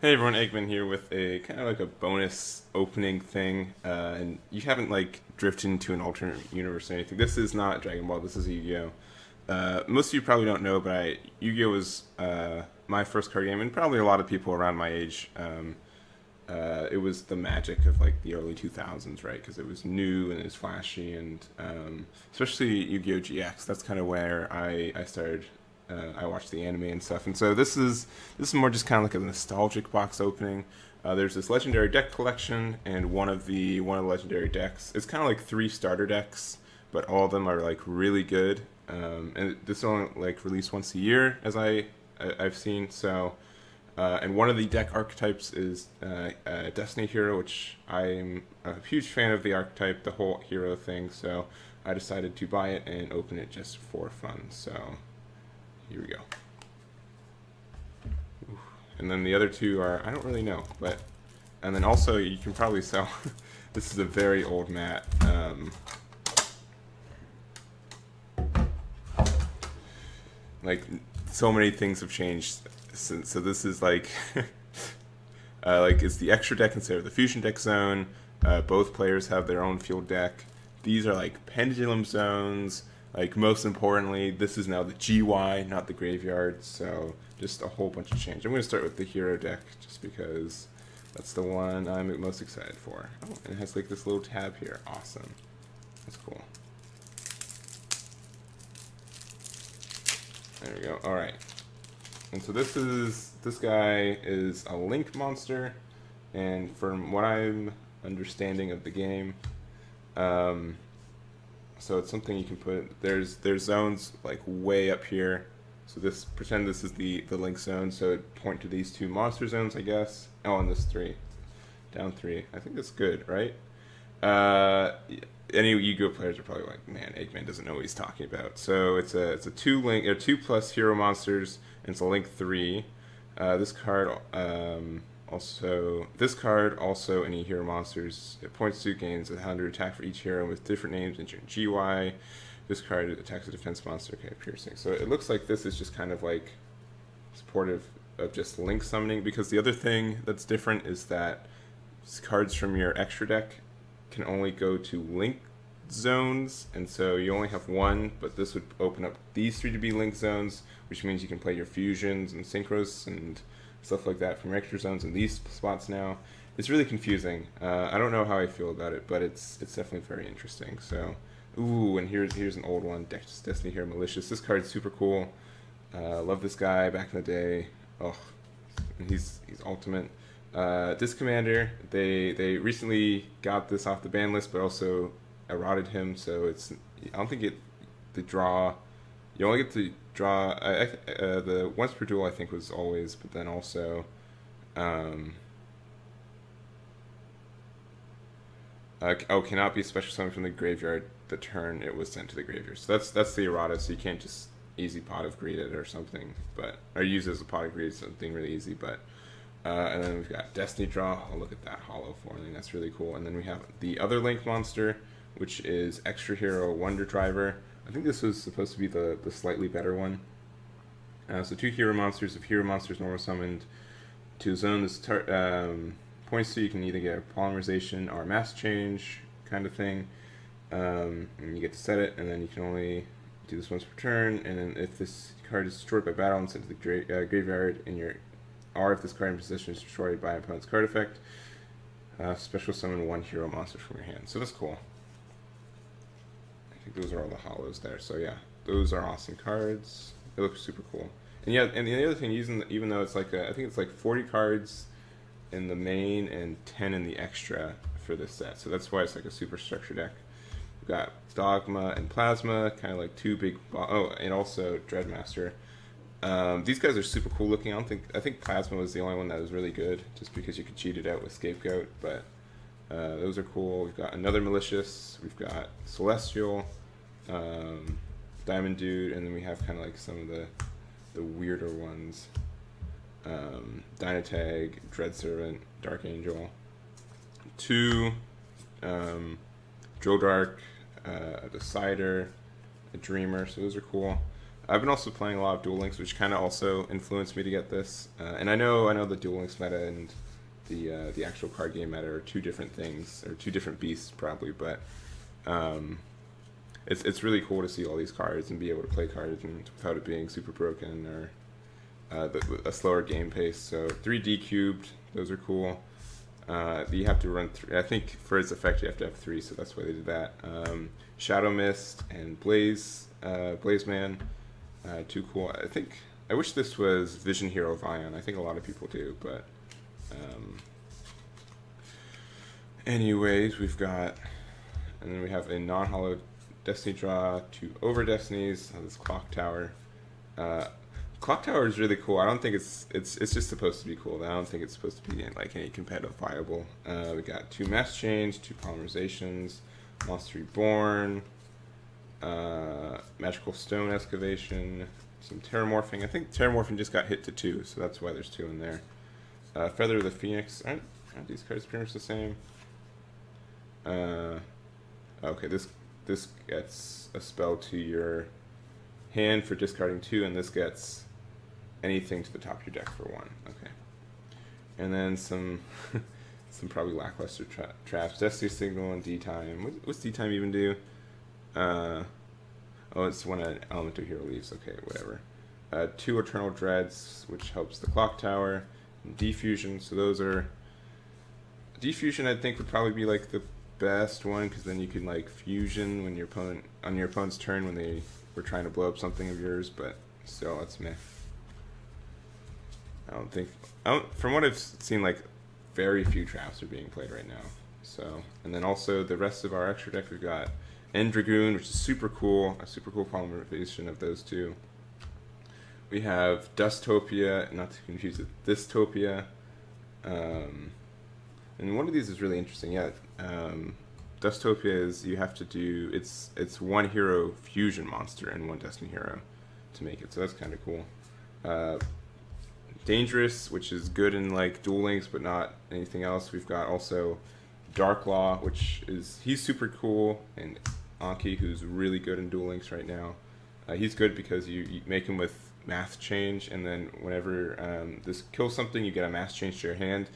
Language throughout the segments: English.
Hey everyone, Egman here with a kind of like a bonus opening thing, and you haven't like drifted into an alternate universe or anything. This is not Dragon Ball. This is Yu-Gi-Oh. Most of you probably don't know, but Yu-Gi-Oh was my first card game, and probably a lot of people around my age. It was the magic of like the early 2000s, right? Because it was new and it was flashy, and especially Yu-Gi-Oh GX. That's kind of where I started. I watched the anime and stuff, and so this is more just kind of like a nostalgic box opening. There's this legendary deck collection, and one of the legendary decks. It's kind of like 3 starter decks, but all of them are like really good. And this is only like released once a year, as I've seen. So, and one of the deck archetypes is Destiny Hero, which I'm a huge fan of the archetype, the whole hero thing. So I decided to buy it and open it just for fun. So. Here we go. And then the other two are, I don't really know, but, and then also you can probably tell, this is a very old mat. Like, so many things have changed. So this is like, it's the extra deck instead of the fusion deck zone. Both players have their own field deck. These are like pendulum zones. Like, most importantly, this is now the GY, not the graveyard, so just a whole bunch of change. I'm going to start with the hero deck, just because that's the one I'm most excited for. Oh, and it has like this little tab here. Awesome. That's cool. There we go. Alright. And so this guy is a link monster, and from what I'm understanding of the game, so it's something you can put. There's zones like way up here. So pretend this is the link zone. So it point to these 2 monster zones, I guess. Oh, and this 3, down 3. I think that's good, right? Any Yu-Gi-Oh players are probably like, man, Egman doesn't know what he's talking about. So it's a 2 plus hero monsters, and it's a link 3. This card also any hero monsters. It points to gains 100 attack for each hero with different names in GY. This card attacks a defense monster. Okay, piercing. So it looks like this is just kind of like supportive of just link summoning, because the other thing that's different is that cards from your extra deck can only go to link zones, and so you only have 1, but this would open up these 3 to be link zones, which means you can play your fusions and synchros and stuff like that from extra zones in these spots now. It's really confusing. I don't know how I feel about it, but it's definitely very interesting. So, ooh, and here's an old one, Destiny Hero Malicious. This card's super cool. Love this guy back in the day. Oh, he's ultimate. This commander, they recently got this off the ban list, but also eroded him. So I don't think the draw. You only get to draw. The once per duel I think was always, but then also, cannot be special summoned from the graveyard the turn it was sent to the graveyard. So that's the errata. So you can't just easy pot of greed it or something, or use it as a pot of greed, something really easy. But and then we've got Destiny Draw. Oh, look at that hollow foiling. That's really cool. And then we have the other link monster, which is Extra Hero Wonder Driver. I think this was supposed to be the slightly better one. So 2 hero monsters. If hero monsters normal summoned to a zone, this points to you can either get a polymerization or a mass change kind of thing. And you get to set it, and then you can only do this once per turn. And then if this card is destroyed by battle and sent to the graveyard or if this card in position is destroyed by an opponent's card effect, special summon 1 hero monster from your hand. So that's cool. I think those are all the hollows there. So yeah, those are awesome cards. They look super cool. And yeah, and the other thing, even though it's like I think it's like 40 cards in the main and 10 in the extra for this set. So that's why it's like a super structure deck. We've got Dogma and Plasma, kind of like 2 big. Oh, and also Dreadmaster. These guys are super cool looking. I think Plasma was the only one that was really good, just because you could cheat it out with Scapegoat. But those are cool. We've got another Malicious. We've got Celestial, Diamond Dude, and then we have kind of like some of the weirder ones. Dynatag, Dread Servant, Dark Angel, 2 Drill Dark, a Decider, a Dreamer. So those are cool. I've been also playing a lot of Duel Links, which kind of also influenced me to get this. And I know the Duel Links meta and the actual card game meta are two different things, or two different beasts probably. But it's really cool to see all these cards and be able to play cards and without it being super broken or a slower game pace. So 3D cubed, those are cool. You have to run through. I think for its effect you have to have 3, so that's why they did that. Shadow Mist and Blaze Man, too cool. I wish this was Vision Hero Vion. I think a lot of people do, but anyways, we've got, and then we have a non-hollow Destiny draw, 2 over Destinies. This Clock Tower. Clock Tower is really cool. I don't think it's just supposed to be cool. I don't think it's supposed to be like any competitive viable. We got 2 Mass Change, 2 Polymerizations, Monster Reborn, Magical Stone Excavation, some Terramorphing. I think Terramorphing just got hit to 2, so that's why there's 2 in there. Feather of the Phoenix. Aren't these cards pretty much the same? Okay, this gets a spell to your hand for discarding 2, and this gets anything to the top of your deck for 1. Okay. And then some probably lackluster traps. Destiny Signal and D-Time. What's D-Time even do? Oh, it's when an Elemental Hero leaves. Okay, whatever. 2 Eternal Dreads, which helps the Clock Tower. And Defusion, so those are... Defusion, I think, would probably be like the best one, because then you can like fusion when on your opponent's turn when they were trying to blow up something of yours, but still, that's meh. From what I've seen, like, very few traps are being played right now. So, and then also the rest of our extra deck, we've got End Dragoon, which is super cool, a super cool polymerization of those 2. We have Dustopia, not to confuse it, Dystopia. And one of these is really interesting. Yeah, Dustopia is you have to do it's 1 hero fusion monster and 1 Destiny hero to make it, so that's kind of cool. Dangerous, which is good in like Duel Links but not anything else. We've got also Darklaw, which is he's super cool, and Anki, who's really good in Duel Links right now. He's good because you make him with Mass Change, and then whenever this kills something, you get a Mass Change to your hand.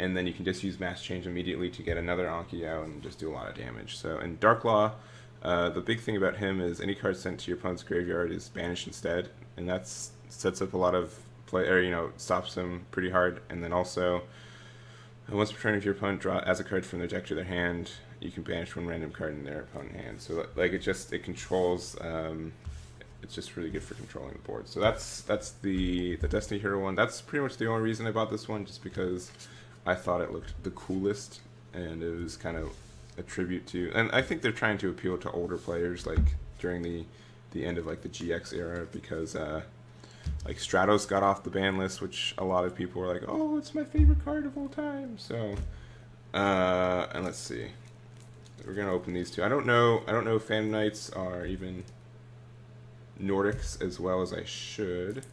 And then you can just use Mass Change immediately to get another Anki out and just do a lot of damage. So, and Darklaw, the big thing about him is any card sent to your opponent's graveyard is banished instead, and that sets up a lot of play, or stops him pretty hard. And then also, once per turn, if your opponent adds a card from their deck to their hand, you can banish 1 random card in their opponent's hand. So, like, it controls. It's just really good for controlling the board. So that's the Destiny Hero one. That's pretty much the only reason I bought this one, just because I thought it looked the coolest, and it was kind of a tribute to, and I think they're trying to appeal to older players, like during the end of like the GX era, because like Stratos got off the ban list, which a lot of people were like, oh, it's my favorite card of all time. So and let's see, we're gonna open these 2. I don't know if Phantom Knights are even Nordics as well as I should.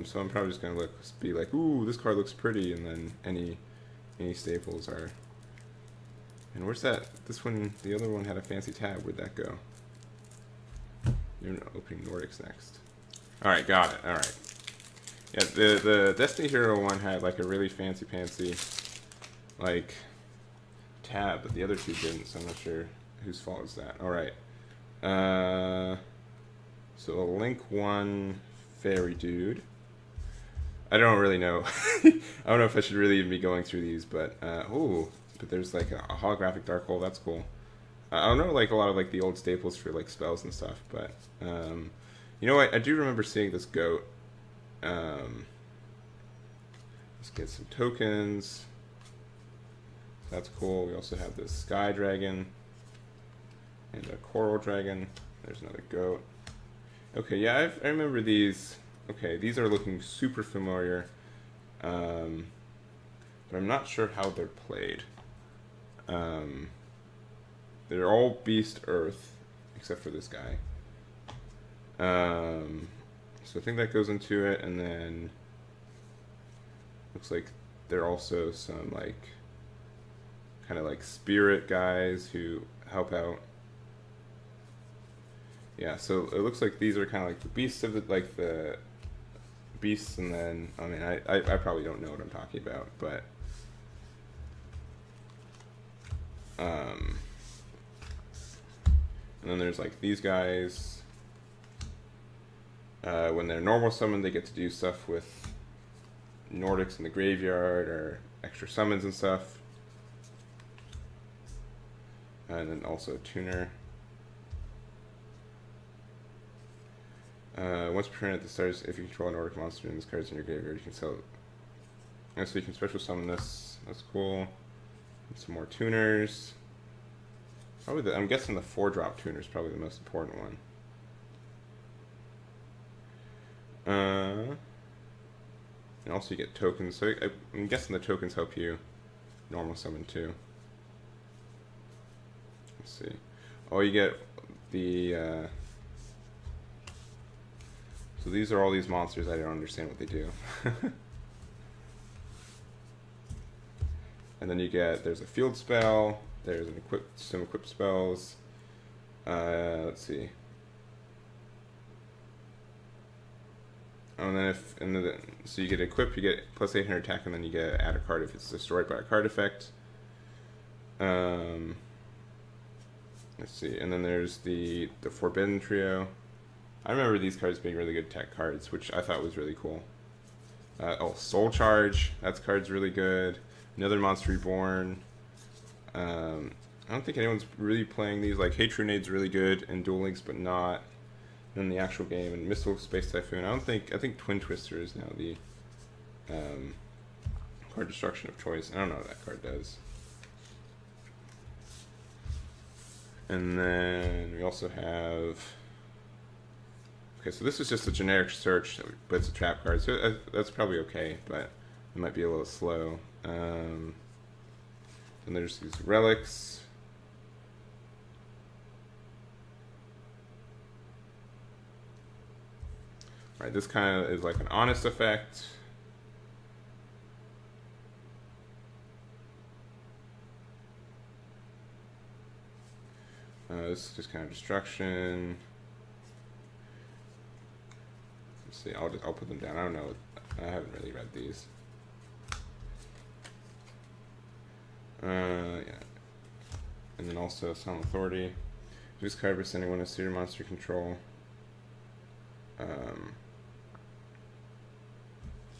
So I'm probably just gonna be like, ooh, this card looks pretty, and then any staples are. And where's that? This one, the other one had a fancy tab. Where'd that go? You're opening Nordics next. All right, got it. All right. Yeah, the Destiny Hero one had like a really fancy like tab, but the other 2 didn't. So I'm not sure whose fault is that. All right. So a Link 1. Fairy Dude. I don't really know. I don't know if I should really even be going through these, but but there's like a holographic Dark Hole. That's cool. I don't know like a lot of like the old staples for like spells and stuff, but you know what? I do remember seeing this goat. Let's get some tokens. That's cool. We also have this Sky Dragon and a Coral Dragon. There's another goat. Okay, yeah, I remember these. Okay, these are looking super familiar, but I'm not sure how they're played. They're all Beast Earth, except for this guy. So I think that goes into it, and then looks like there are also some like kind of like spirit guys who help out. Yeah, so it looks like these are kind of like the beasts of the beasts, and then I mean I probably don't know what I'm talking about, but and then there's like these guys. When they're normal summoned, they get to do stuff with Nordics in the graveyard or extra summons and stuff. And then also a tuner. Once per turn at the start, if you control a Nordic monster and this card's in your graveyard, you can sell it. And so you can special summon this. That's cool. And some more tuners. Probably I'm guessing the 4-drop tuner is probably the most important one. And also you get tokens. So I'm guessing the tokens help you normal summon too. Let's see. Oh, you get the so these are all these monsters. I don't understand what they do. And then you get, there's a field spell, there's an some equipped spells. Let's see. And then so you get equipped, you get plus 800 attack, and then you get add a card if it's destroyed by a card effect. Let's see, and then there's the Forbidden Trio. I remember these cards being really good tech cards, which I thought was really cool. Oh, Soul Charge, that card's really good. Another Monster Reborn. I don't think anyone's really playing these. Like, Hatrunade's really good in Duel Links, but not in the actual game. And Mystical Space Typhoon, I think Twin Twister is now the card destruction of choice. I don't know what that card does. And then we also have... Okay, so this is just a generic search, but it's a trap card, so that's probably okay, but it might be a little slow. And there's these relics. Alright, this kind of is like an honest effect. This is just kind of destruction. Let's see, I'll put them down. I don't know. I haven't really read these. Yeah. And then also Solemn Authority. Use card for sending one to suitor monster control.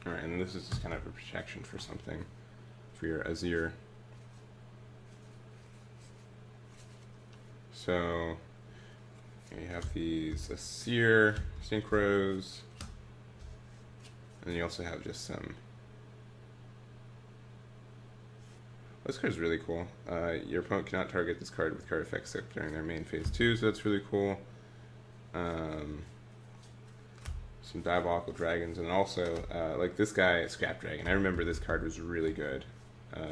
Alright, and then this is just kind of a protection for something. For your Azir. So you have these Azir synchros. And then you also have just some... This card's really cool. Your opponent cannot target this card with card effects during their main phase 2, so that's really cool. Some Diabolical Dragons, and also, like this guy, Scrap Dragon. I remember this card was really good.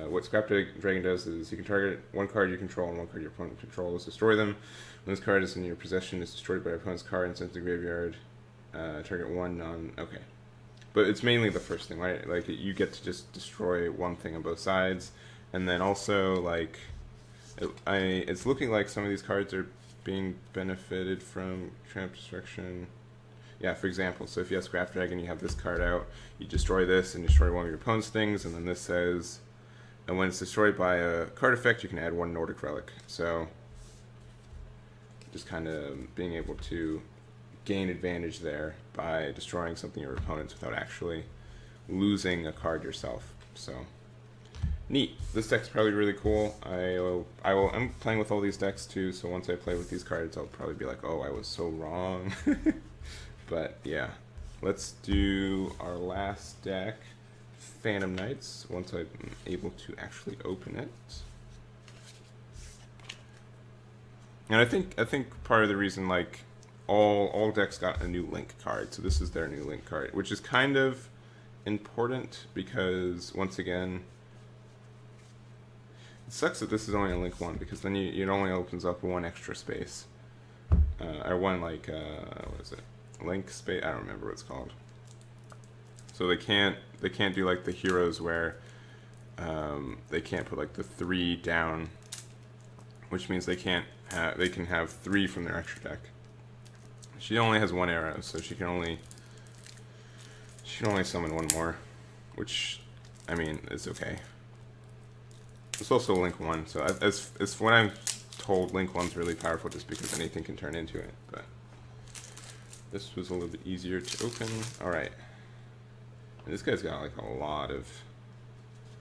What Scrap Dragon does is you can target one card you control and one card your opponent controls, destroy them. When this card is in your possession, it's destroyed by your opponent's card and sent to the graveyard. Target one non... Okay. But it's mainly the first thing, right? Like, you get to just destroy one thing on both sides. And then also, like, it's looking like some of these cards are being benefited from Tramp Destruction. Yeah, for example, so if you have Scrap Dragon, you have this card out, you destroy this and destroy one of your opponent's things, and then this says, and when it's destroyed by a card effect, you can add one Nordic Relic. So, just kind of being able to gain advantage there by destroying something your opponents without actually losing a card yourself. So, neat. This deck's probably really cool. I'm playing with all these decks too, so once I play with these cards, I'll probably be like, oh, I was so wrong. But yeah, let's do our last deck, Phantom Knights, once I'm able to actually open it. And I think part of the reason, like, all decks got a new Link card, so this is their new Link card, which is kind of important because, once again, it sucks that this is only a Link 1, because then it only opens up one extra space. Or one, like, what is it? Link space? I don't remember what it's called. So they can't do like the heroes where they can't put like the 3 down, which means they can have 3 from their extra deck. She only has one arrow, so she can only summon one more, which, I mean, is okay. It's also Link 1, so as when I'm told, Link 1's really powerful just because anything can turn into it, but this was a little bit easier to open. Alright. And this guy's got like a lot of...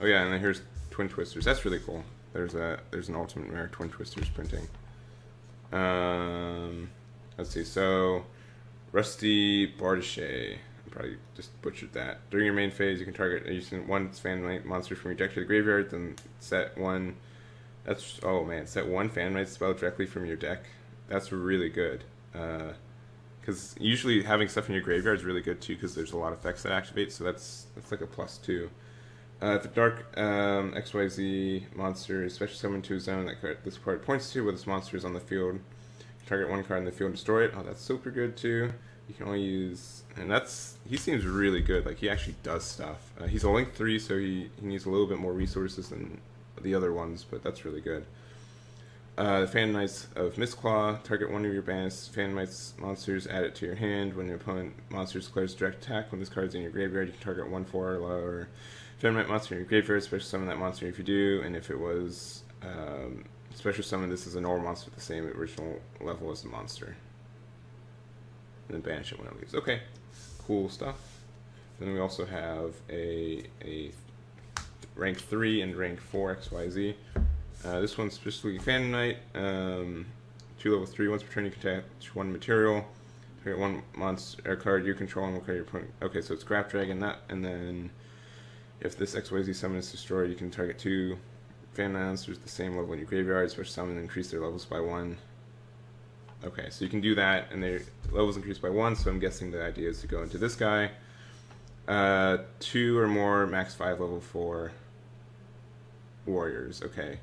Oh yeah, and then here's Twin Twisters. That's really cool. There's an Ultimate Rare Twin Twisters printing. Let's see, so Rusty Bardachet. I probably just butchered that. During your main phase, you can target using one Fan monster from your deck to the graveyard, then set one... That's... Oh man, set one Fan spell directly from your deck. That's really good. Because usually having stuff in your graveyard is really good too, because there's a lot of effects that activate, so that's like a +2. If a dark XYZ monster is special summoned to a zone that this card points to, where this monster is on the field, target one card in the field and destroy it. Oh, that's super good too. You can only use, and he seems really good. Like, he actually does stuff. He's a Link 3, so he needs a little bit more resources than the other ones, but that's really good. The Fan Knights of Mistclaw, target one of your banished Fan Knights monsters, add it to your hand. When your opponent monster declares direct attack, when this card is in your graveyard, you can target 1/4 or lower Fan Knight monster in your graveyard, special summon that monster if you do, and if it was special summon, this is a normal monster with the same original level as the monster. And then banish it when it leaves. Okay, cool stuff. Then we also have a rank 3 and rank 4 XYZ. This one's specifically Fan Knight, 2 level 3. Once per turn, you can attach one material. Target one monster card you control and one card your opponent. Okay, so it's Graph Dragon, and then if this XYZ summon is destroyed, you can target 2 Fan Knight monsters the same level in your graveyard, special summon and increase their levels by 1. Okay, so you can do that, and their levels increase by 1, so I'm guessing the idea is to go into this guy. 2 or more, max 5 level 4 warriors. Okay.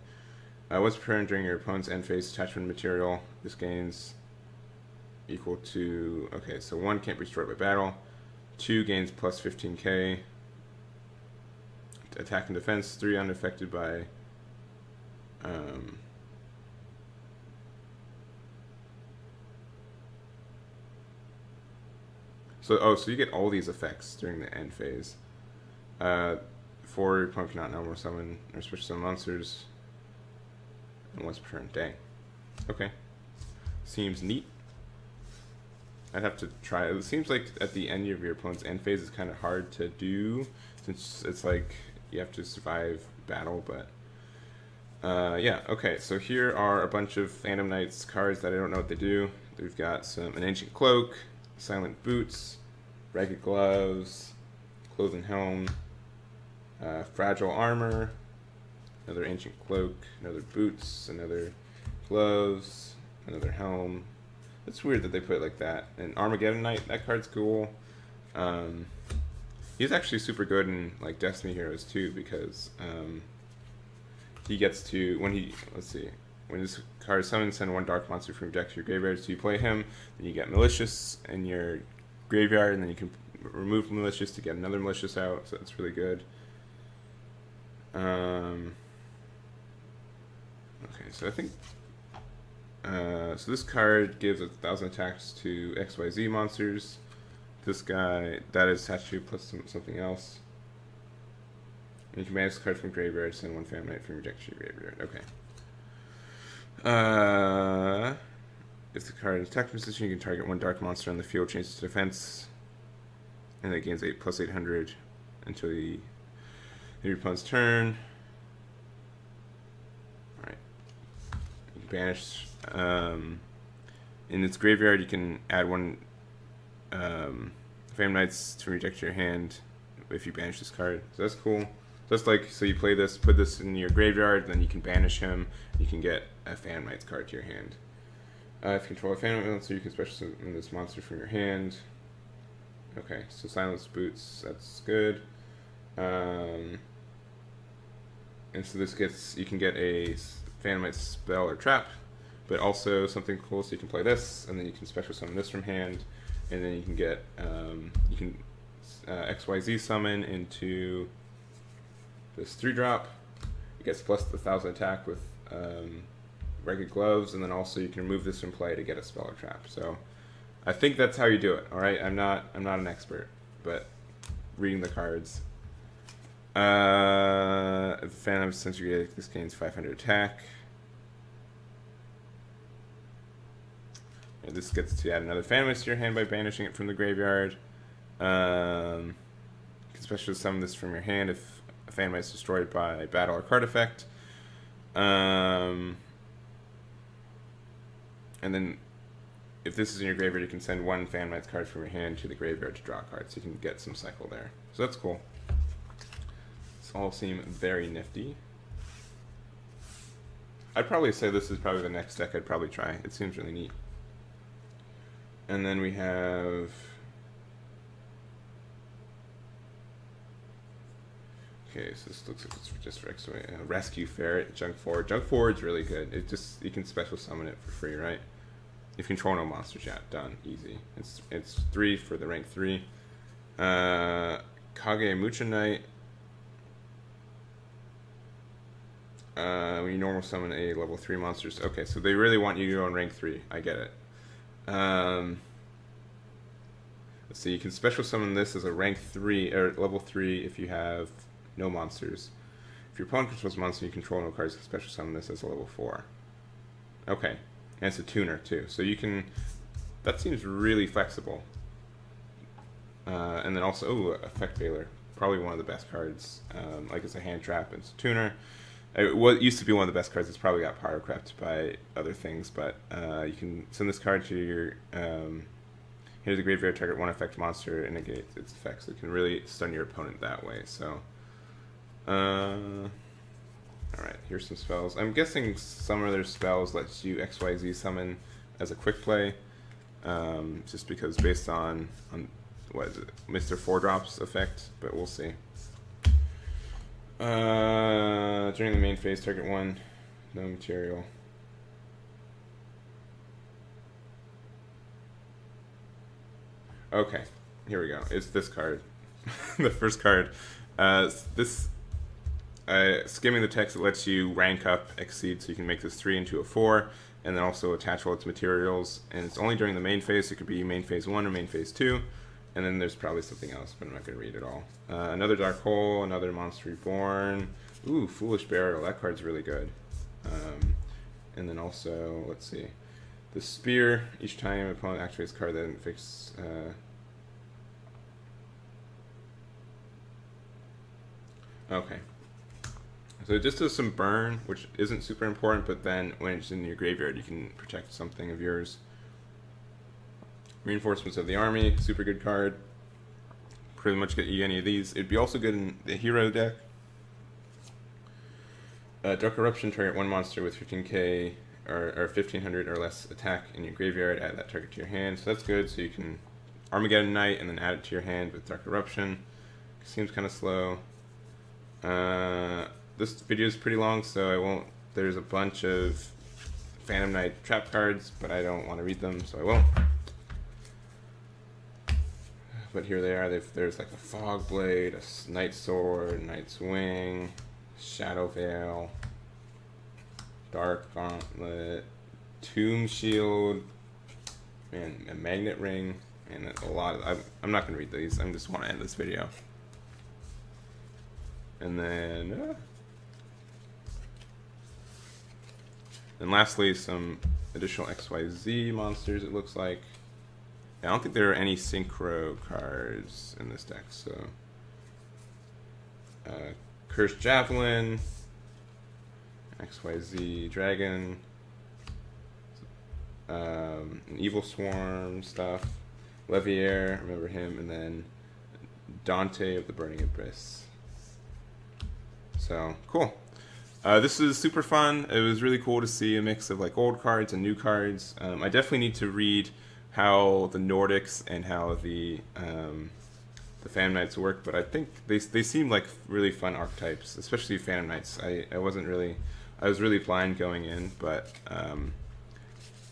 Once per turn during your opponent's end phase, attachment material. This gains equal to... Okay, so 1 can't be destroyed by battle. 2 gains plus 15k. Attack and defense. 3 unaffected by... So you get all these effects during the end phase. 4, your opponent cannot no more summon or special summon monsters. And once per turn. Dang. Okay. Seems neat. I'd have to try it. It seems like at the end of your opponent's end phase is kind of hard to do, since it's like you have to survive battle, but yeah, okay, so here are a bunch of Phantom Knights cards that I don't know what they do. We've got an Ancient Cloak, Silent Boots, Ragged Gloves, Clothing Helm, Fragile Armor, another Ancient Cloak, another Boots, another Gloves, another Helm. It's weird that they put it like that. And Armageddon Knight, that card's cool. He's actually super good in like Destiny Heroes too, because he gets to, when this card is summoned, send one dark monster from your deck to your graveyard, so you play him, then you get Malicious in your graveyard, and then you can remove Malicious to get another Malicious out, so that's really good. Okay, so I think so this card gives 1,000 attacks to XYZ monsters. This guy, that is attached to plus something else. And you can manage the card from graveyard, send one Phantom Knight from your deck to your graveyard. Okay. If the card is attack position, you can target one dark monster on the field, change its defense, and it gains 8 plus 800 until your opponent's turn. Alright. You can banish. In its graveyard, you can add one Phantom Knights to reject your hand if you banish this card. So that's cool. So that's like, so you play this, put this in your graveyard, then you can banish him. You can get a Phantom Knights card to your hand. If you control a Phantom monster, you can special summon this monster from your hand. Okay, so Silence Boots, that's good. And so this gets, you can get a Phantom Knights spell or trap, but also something cool, so you can play this, and then you can special summon this from hand, and then you can get, XYZ summon into this 3-drop. It gets plus 1,000 attack with Ragged Gloves, and then also you can remove this from play to get a spell or trap. So I think that's how you do it. All right, I'm not an expert, but reading the cards. Phantom Sensory, this gains 500 attack. And this gets to add another Phantom to your hand by banishing it from the graveyard. You can special summon this from your hand if a Phantom is destroyed by battle or card effect. And then if this is in your graveyard, you can send one Phantom card from your hand to the graveyard to draw a card, so you can get some cycle there. So that's cool. This all seem very nifty. I'd probably say this is probably the next deck I'd probably try. It seems really neat. And then we have... Okay, so this looks like it's just for X-Way. Rescue Ferret, Junk Forward. Junk Forward's really good. It just, you can special summon it for free, right? If you control no monsters, yeah, done, easy. It's 3 for the rank 3. Kage Mucha Knight. When you normal summon a level 3 monsters. Okay, so they really want you to go on rank 3. I get it. Let's see, you can special summon this as a rank 3 or level 3 if you have no monsters. If your opponent controls a monster you control no cards, you can special summon this as a level 4. Okay, and it's a tuner too, so you can. That seems really flexible. And then also, ooh, Effect Veiler, probably one of the best cards. Like it's a hand trap, it's a tuner. It used to be one of the best cards. It's probably got power crept by other things, but you can send this card to your here's the graveyard, target one effect monster and negate its effects. So it can really stun your opponent that way. So, all right, here's some spells. I'm guessing some of their spells lets you XYZ summon as a quick play, just because based on what is it, Mr. 4-Drops effect, but we'll see. During the main phase, target 1, no material. Okay, here we go. It's this card. The first card. Skimming the text, it lets you rank up Exceed, so you can make this 3 into a 4, and then also attach all its materials. And it's only during the main phase, so it could be main phase 1 or main phase 2. And then there's probably something else, but I'm not going to read it all. Another Dark Hole, another Monster Reborn. Ooh, Foolish Burial. That card's really good. And then also, let's see. The Spear. Each time an opponent activates a card that didn't fix... Okay. So it just does some burn, which isn't super important, but then when it's in your graveyard, you can protect something of yours. Reinforcements of the Army, super good card. Pretty much get you any of these. It'd be also good in the hero deck. Dark Eruption, target 1 monster with 15k or 1500 or less attack in your graveyard, add that target to your hand. So that's good, so you can Armageddon Knight and then add it to your hand with Dark Eruption. Seems kind of slow. This video is pretty long, so I won't. There's a bunch of Phantom Knight trap cards, but I don't want to read them, so I won't. But here they are. There's like a Fog Blade, a Night Sword, Night's Wing, Shadow Veil, Dark Gauntlet, Tomb Shield, and a Magnet Ring, and a lot of. I'm not gonna read these. I just want to end this video. And then, and lastly, some additional XYZ monsters. It looks like. I don't think there are any synchro cards in this deck, so Cursed Javelin, XYZ Dragon, an Evil Swarm stuff, Leviair, remember him, and then Dante of the Burning Abyss. So, cool. This is super fun. It was really cool to see a mix of like old cards and new cards. I definitely need to read how the Nordics and how the Phantom Knights work, but I think they seem like really fun archetypes, especially Phantom Knights. I was really blind going in, but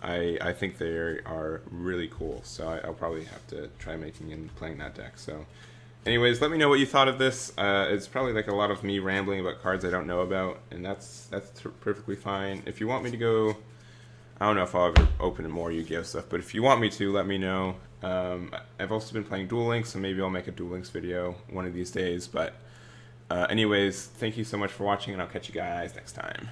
I think they are really cool. So I'll probably have to try making and playing that deck. So, anyways, let me know what you thought of this. It's probably like a lot of me rambling about cards I don't know about, and that's perfectly fine. If you want me to go I don't know if I'll ever open more Yu-Gi-Oh stuff, but if you want me to, let me know. I've also been playing Duel Links, so maybe I'll make a Duel Links video one of these days. But anyways, thank you so much for watching, and I'll catch you guys next time.